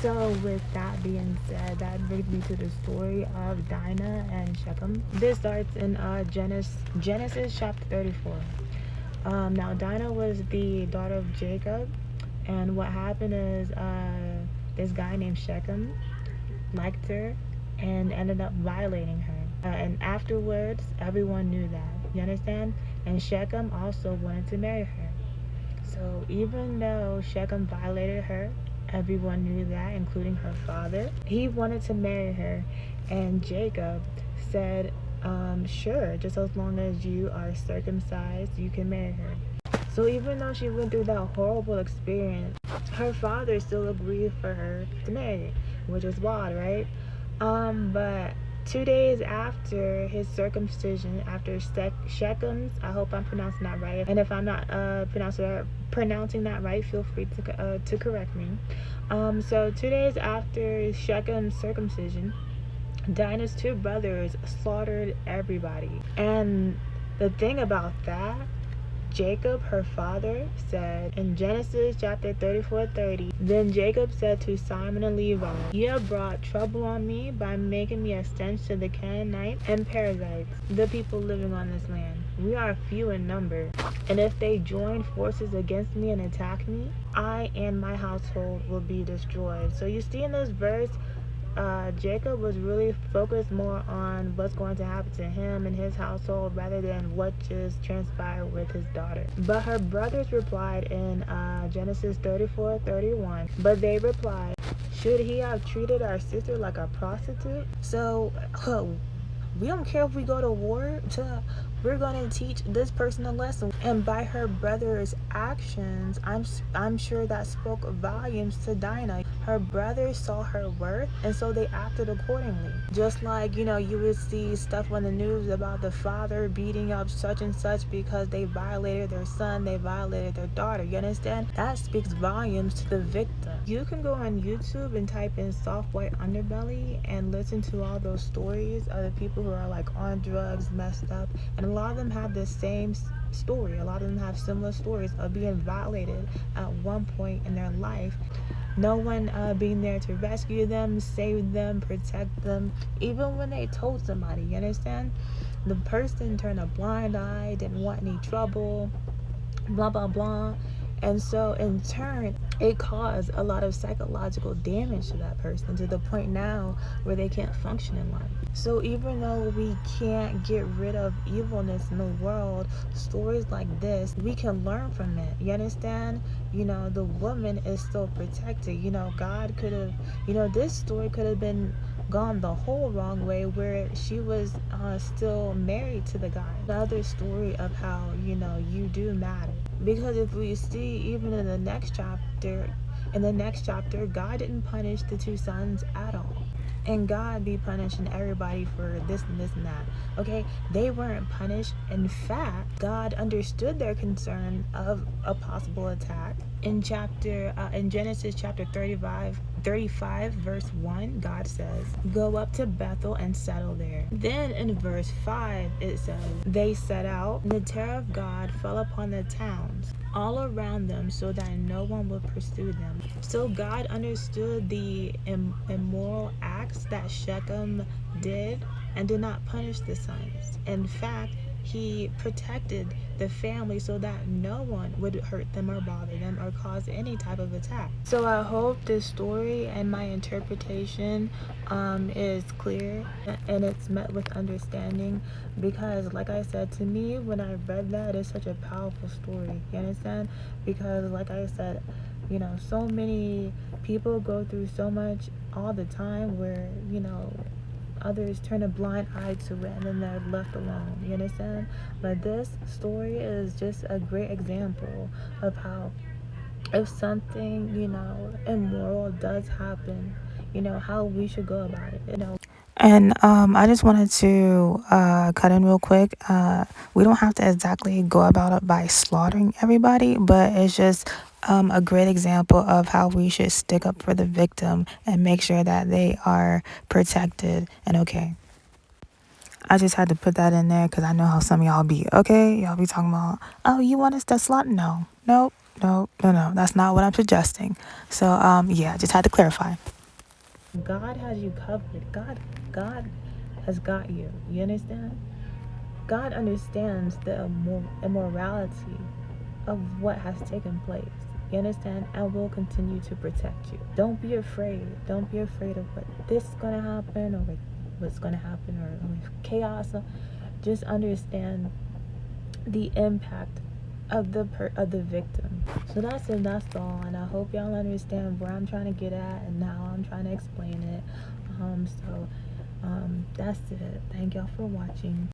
So with that being said, that brings me to the story of Dinah and Shechem. This starts in Genesis chapter 34. Now Dinah was the daughter of Jacob, and what happened is this guy named Shechem liked her and ended up violating her. And afterwards, everyone knew that. You understand? And Shechem also wanted to marry her. So even though Shechem violated her, everyone knew that, including her father. He wanted to marry her, and Jacob said, sure, just as long as you are circumcised, you can marry her. So even though she went through that horrible experience, her father still agreed for her to marry, which is wild, right? But 2 days after his circumcision, after Shechem's, I hope I'm pronouncing that right. And if I'm not pronouncing that right, feel free to correct me. So 2 days after Shechem's circumcision, Dinah's two brothers slaughtered everybody. And the thing about that, Jacob, her father, said in Genesis chapter 34:30, then Jacob said to Simon and Levi, you have brought trouble on me by making me a stench to the Canaanites and Perizzites, the people living on this land. We are few in number, and if they join forces against me and attack me, I and my household will be destroyed. So you see in this verse, Jacob was really focused more on what's going to happen to him and his household rather than what just transpired with his daughter. But her brothers replied in Genesis 34:31. But they replied, should he have treated our sister like a prostitute? So we don't care if we go to war. We're going to teach this person a lesson. And by her brother's actions, I'm sure that spoke volumes to Dinah. Her brothers saw her worth, and so they acted accordingly. Just like, you would see stuff on the news about the father beating up such and such because they violated their son, they violated their daughter. You understand? That speaks volumes to the victim. You can go on YouTube and type in soft white underbelly and listen to all those stories of the people who are like on drugs, messed up, and a lot of them have the same story. A lot of them have similar stories of being violated at one point in their life. No one being there to rescue them, save them, protect them, even when they told somebody. You understand? The person turned a blind eye, didn't want any trouble, blah blah blah. And so in turn, it caused a lot of psychological damage to that person, to the point now where they can't function in life. So even though we can't get rid of evilness in the world, stories like this, we can learn from it. You understand? The woman is still protected. God could have, this story could have been gone the whole wrong way, where she was still married to the guy. Another story of how you do matter, because if we see even in the next chapter, God didn't punish the two sons at all, and God be punishing everybody for this and this and that. Okay, they weren't punished. In fact, God understood their concern of a possible attack. In Genesis chapter 35 verse 1, God says, go up to Bethel and settle there. Then in verse 5 it says, they set out, and the terror of God fell upon the towns all around them, so that no one would pursue them. So God understood the immoral acts that Shechem did and did not punish the sons. In fact, he protected the family so that no one would hurt them or bother them or cause any type of attack. So I hope this story and my interpretation is clear and it's met with understanding, because like I said, to me, when I read that, it's such a powerful story. You understand? Because like I said, so many people go through so much all the time where others turn a blind eye to it and then they're left alone. You understand? But this story is just a great example of how, if something immoral does happen, how we should go about it. And I just wanted to cut in real quick. We don't have to exactly go about it by slaughtering everybody, but it's just a great example of how we should stick up for the victim and make sure that they are protected and okay. I just had to put that in there because I know how some of y'all be. Okay, y'all be talking about, oh, you want us to slaughter? No, nope. No. That's not what I'm suggesting. So, yeah, just had to clarify. God has you covered. God has got you. You understand? God understands the immorality of what has taken place. You understand? And will continue to protect you. Don't be afraid. Don't be afraid of what this is gonna happen or what's gonna happen or chaos. Just understand the impact of the victim. So that's it. That's all. And I hope y'all understand where I'm trying to get at and how I'm trying to explain it. That's it. Thank y'all for watching.